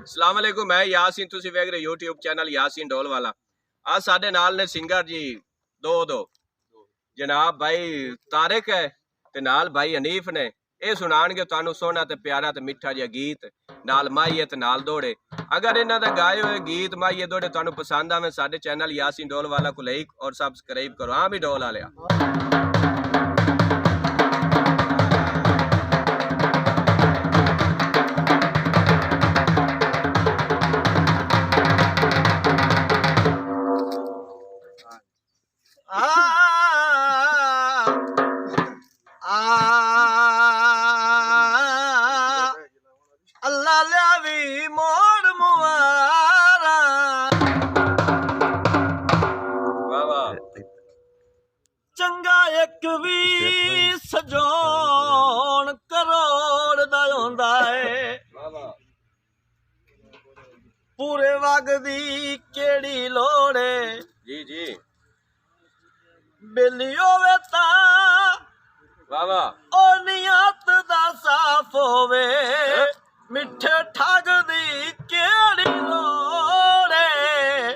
अस्सलाम वालेकुम, मैं यासीन, तुसी वेख रहे यूट्यूब चैनल यासीन ढोल वाला। आज साडे नाल ने सिंगर जी दो जनाब भाई तारिक है ते नाल भाई हनीफ ने। ये सुनाणगे तुहानू सोहना ते प्यारा ते मिठा जिहा गीत नाल माहिए ते नाल दौड़े। अगर इन्हां दा गाए हुए गीत माहिए दौड़े तुहानू पसंद आवे, साडे चैनल यासीन ढोल वाला को लाइक और सब्सक्राइब करो। हाँ भी ढोल वाले अल्लाह लियावी मोड़ मुआरा। चंगा एक भी सजोण करोड़ दा होंदा है, पूरे वग दी केड़ी लोड़ है। जी जी बेली होवे तां ओ नियत दा साफ होवे, मिठे ठग दी केड़ी लोड़ है।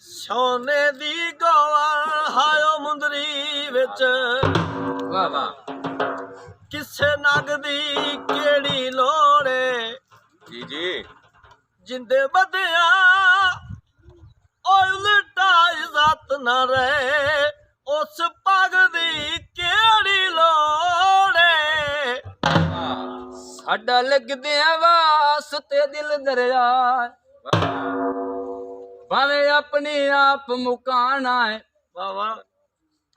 सोने दी गवां हायो मुंदरी विच, किसे नग दी केड़ी लोड़ है। जी जी जिंदे बदिया उल्टा इज्जत न रहे, उस पग दी केड़ी लोड़ है। साडा लगदे वास्ते दिल दरिया, भावें अपनी आप मुकाना है।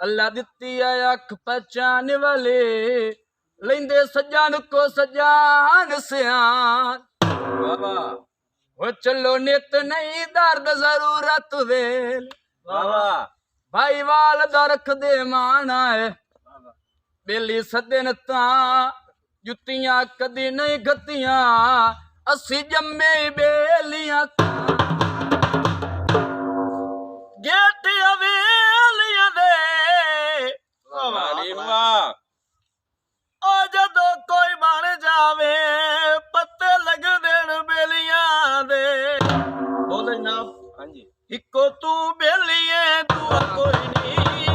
अल्लाह दित्ती है अख पहचान वाले, लेंदे सजान को सजान सियान। वो चलो नित नहीं दर्द जरूरत वेल, भाई वाल दा रख दे माना है। बेली सदन तां जुत्तियां कदी नहीं गतियां, असी जम्मे बेलियां गेट अवेलियां दे। ओ जदों कोई बन जावे पत्ते लग देन बेलियां दे। बोले जनाब। हाँ जी। इको तू बेलिए दुआ कोई नहीं,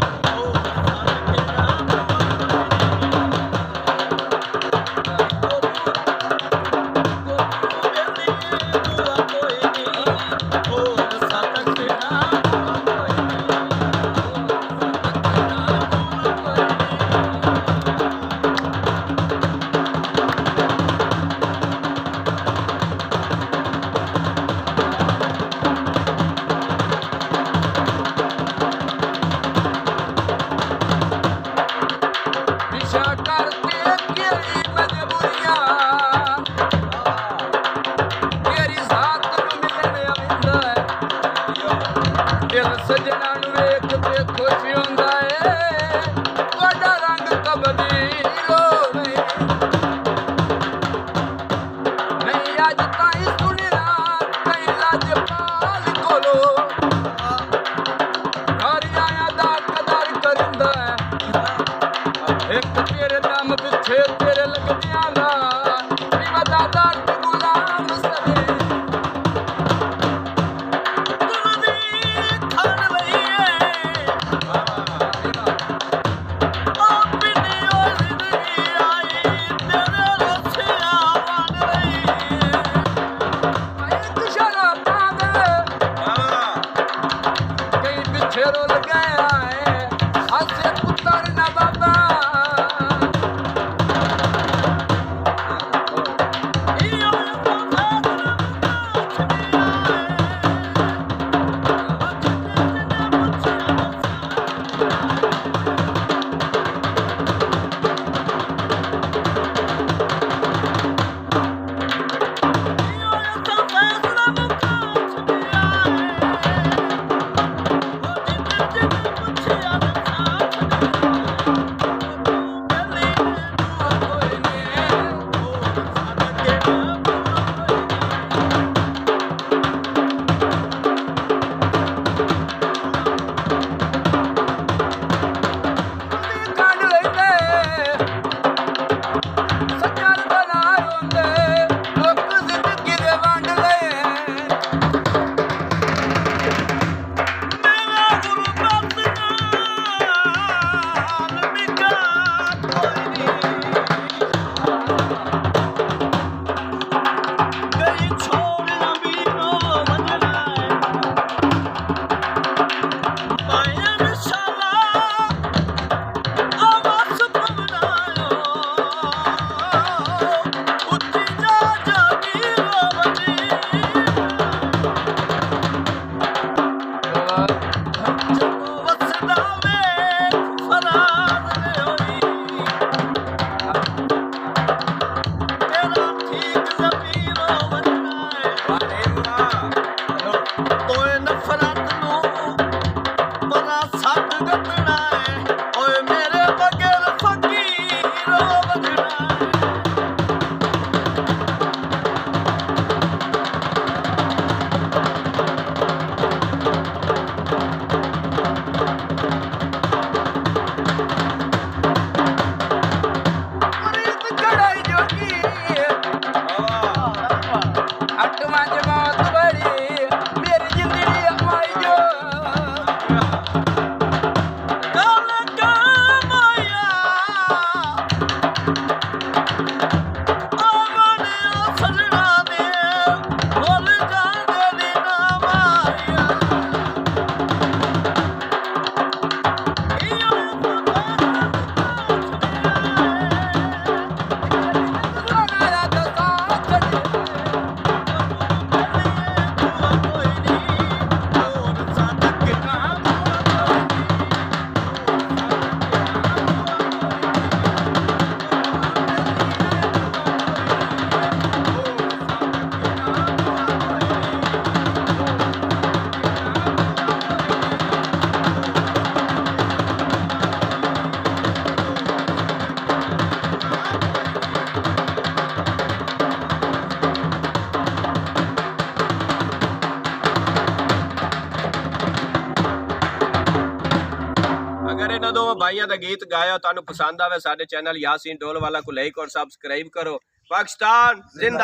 ਇਹਨਾਂ ਦੋਵਾਂ ਭਾਈਆਂ ਦਾ ਗੀਤ ਗਾਇਆ ਤੁਹਾਨੂੰ ਪਸੰਦ ਆਵੇ ਸਾਡੇ ਚੈਨਲ यासीन ढोल वाला को लाइक और सब्सक्राइब करो। पाकिस्तान जिंदा।